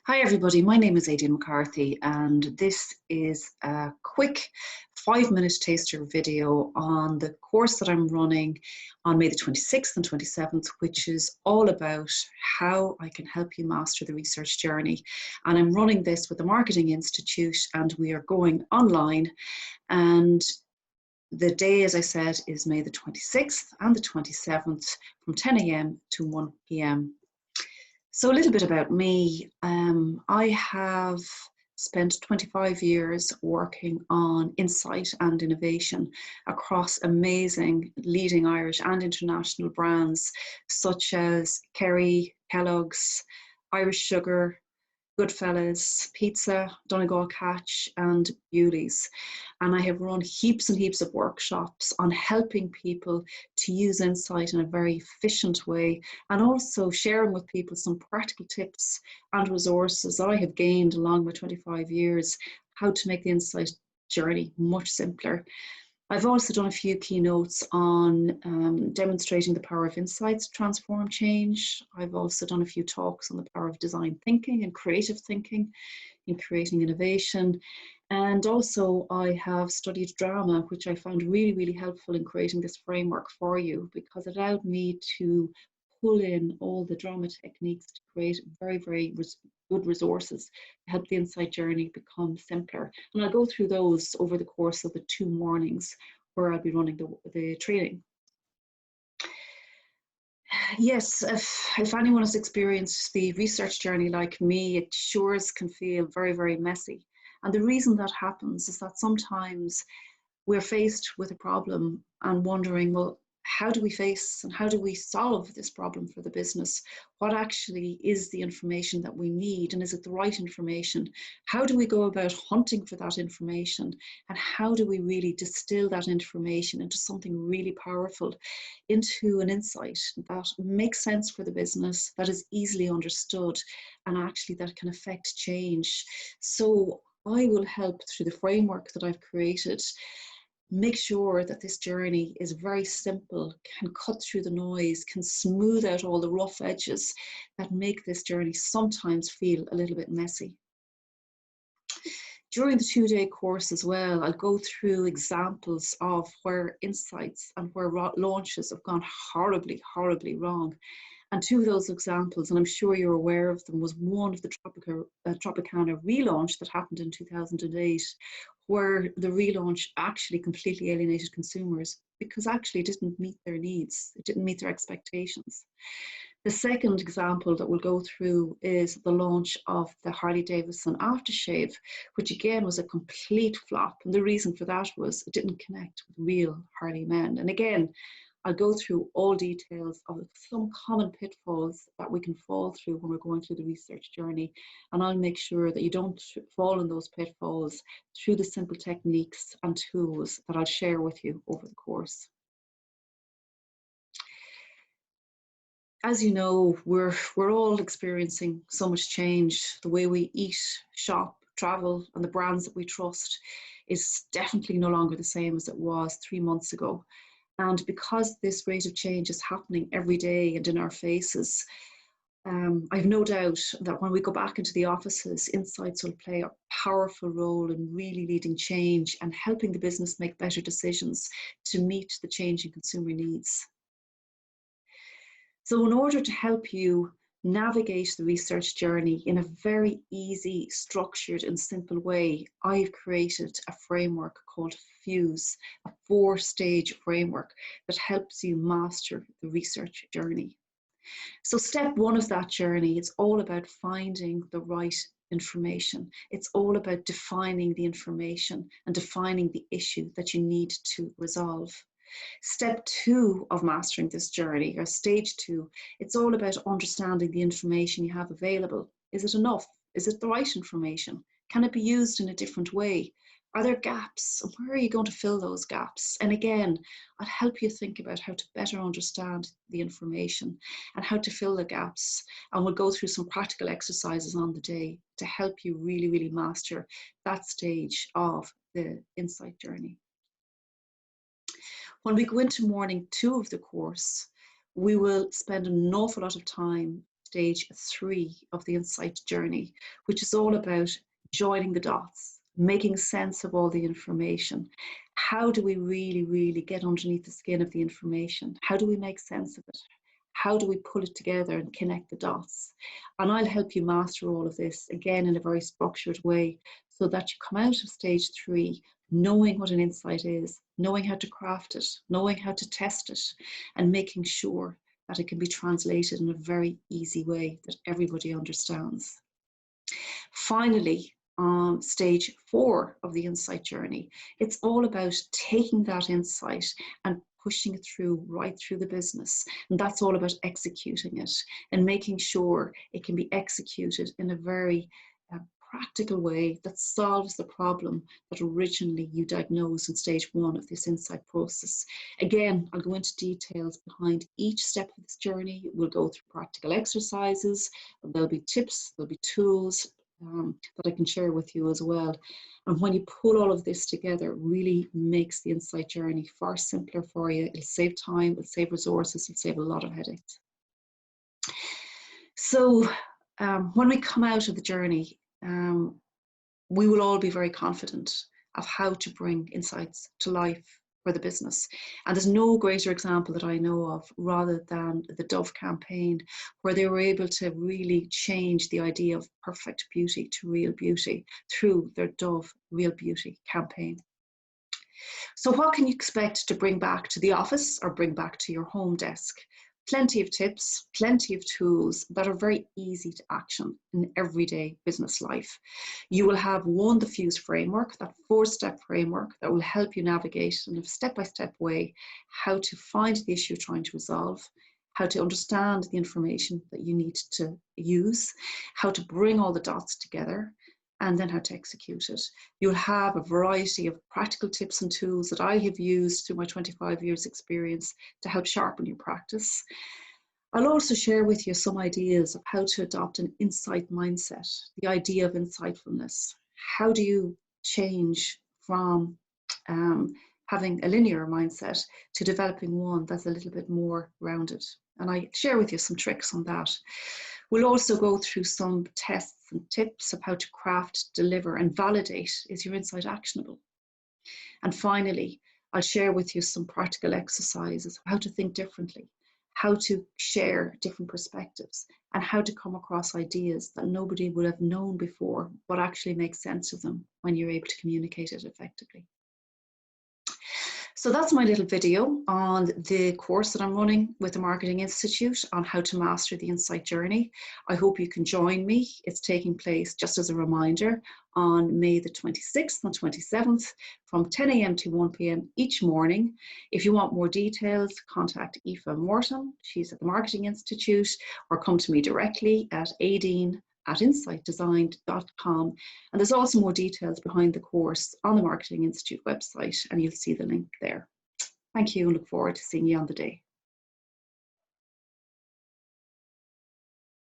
Hi everybody, my name is Aidan McCarthy and this is a quick 5-minute taster video on the course that I'm running on May the 26th and 27th, which is all about how I can help you master the research journey. And I'm running this with the Marketing Institute and we are going online, and the day, as I said, is May the 26th and the 27th from 10 a.m. to 1 p.m. So a little bit about me. I have spent 25 years working on insight and innovation across amazing leading Irish and international brands such as Kerry, Kellogg's, Irish Sugar, Goodfellas, Pizza, Donegal Catch and Bewley's. And I have run heaps and heaps of workshops on helping people to use insight in a very efficient way, and also sharing with people some practical tips and resources that I have gained along my 25 years, how to make the insight journey much simpler. I've also done a few keynotes on demonstrating the power of insights to transform change. I've also done a few talks on the power of design thinking and creative thinking in creating innovation. And also I have studied drama, which I found really, really helpful in creating this framework for you, because it allowed me to pull in all the drama techniques to create very, very good resources to help the insight journey become simpler. And I'll go through those over the course of the 2 mornings where I'll be running the training. Yes, if anyone has experienced the research journey like me, it sure can feel very, very messy. And the reason that happens is that sometimes we're faced with a problem and wondering, well, how do we face and how do we solve this problem for the business? What actually is the information that we need, and is it the right information? How do we go about hunting for that information, and how do we really distill that information into something really powerful, into an insight that makes sense for the business, that is easily understood, and actually that can affect change? So I will help through the framework that I've created make sure that this journey is very simple, can cut through the noise, can smooth out all the rough edges that make this journey sometimes feel a little bit messy. During the 2-day course as well, I'll go through examples of where insights and where launches have gone horribly, horribly wrong. And 2 of those examples, and I'm sure you're aware of them, was one of the Tropicana relaunch that happened in 2008, where the relaunch actually completely alienated consumers because actually it didn't meet their needs, it didn't meet their expectations. The second example that we'll go through is the launch of the Harley Davidson aftershave, which again was a complete flop. And the reason for that was it didn't connect with real Harley men. And again, I'll go through all details of some common pitfalls that we can fall through when we're going through the research journey. And I'll make sure that you don't fall in those pitfalls through the simple techniques and tools that I'll share with you over the course. As you know, we're all experiencing so much change. The way we eat, shop, travel, and the brands that we trust is definitely no longer the same as it was 3 months ago. And because this rate of change is happening every day and in our faces, I've no doubt that when we go back into the offices, insights will play a powerful role in really leading change and helping the business make better decisions to meet the changing consumer needs. So in order to help you navigate the research journey in a very easy, structured and simple way, I've created a framework called FUSE, a 4-stage framework that helps you master the research journey. So step 1 of that journey is all about finding the right information. It's all about defining the information and defining the issue that you need to resolve. Step 2 of mastering this journey, or stage 2, it's all about understanding the information you have available. Is it enough? Is it the right information? Can it be used in a different way? Are there gaps? Where are you going to fill those gaps? And again, I'll help you think about how to better understand the information and how to fill the gaps. And we'll go through some practical exercises on the day to help you really, really master that stage of the insight journey. When we go into morning 2 of the course, we will spend an awful lot of time stage 3 of the insight journey, which is all about joining the dots, making sense of all the information. How do we really get underneath the skin of the information? How do we make sense of it? How do we pull it together and connect the dots? And I'll help you master all of this, again, in a very structured way, so that you come out of stage 3 knowing what an insight is, knowing how to craft it, knowing how to test it, and making sure that it can be translated in a very easy way that everybody understands. Finally, stage 4 of the insight journey, it's all about taking that insight and pushing it through, right through the business. And that's all about executing it and making sure it can be executed in a very practical way that solves the problem that originally you diagnosed in stage 1 of this insight process. Again, I'll go into details behind each step of this journey. We'll go through practical exercises, there'll be tips, there'll be tools that I can share with you as well. And when you pull all of this together, it really makes the insight journey far simpler for you. It'll save time, it'll save resources, it'll save a lot of headaches. So when we come out of the journey, we will all be very confident of how to bring insights to life for the business. And there's no greater example that I know of rather than the Dove campaign, where they were able to really change the idea of perfect beauty to real beauty through their Dove Real Beauty campaign. So what can you expect to bring back to the office or bring back to your home desk? Plenty of tips, plenty of tools that are very easy to action in everyday business life. You will have one, the FUSE framework, that 4-step framework that will help you navigate in a step-by-step way how to find the issue you're trying to resolve, how to understand the information that you need to use, how to bring all the dots together, and then how to execute it. You'll have a variety of practical tips and tools that I have used through my 25 years experience to help sharpen your practice. I'll also share with you some ideas of how to adopt an insight mindset, the idea of insightfulness. How do you change from having a linear mindset to developing one that's a little bit more rounded? And I share with you some tricks on that. We'll also go through some tests and tips of how to craft, deliver, and validate, is your insight actionable? And finally, I'll share with you some practical exercises, how to think differently, how to share different perspectives, and how to come across ideas that nobody would have known before, but actually make sense of them when you're able to communicate it effectively. So that's my little video on the course that I'm running with the Marketing Institute on how to master the insight journey. I hope you can join me. It's taking place, just as a reminder, on May the 26th and 27th from 10 a.m. to 1 p.m. each morning. If you want more details, contact Aoife Morton. She's at the Marketing Institute, or come to me directly at aideen@insightdesign.com. And there's also more details behind the course on the Marketing Institute website, and you'll see the link there. Thank you, and look forward to seeing you on the day.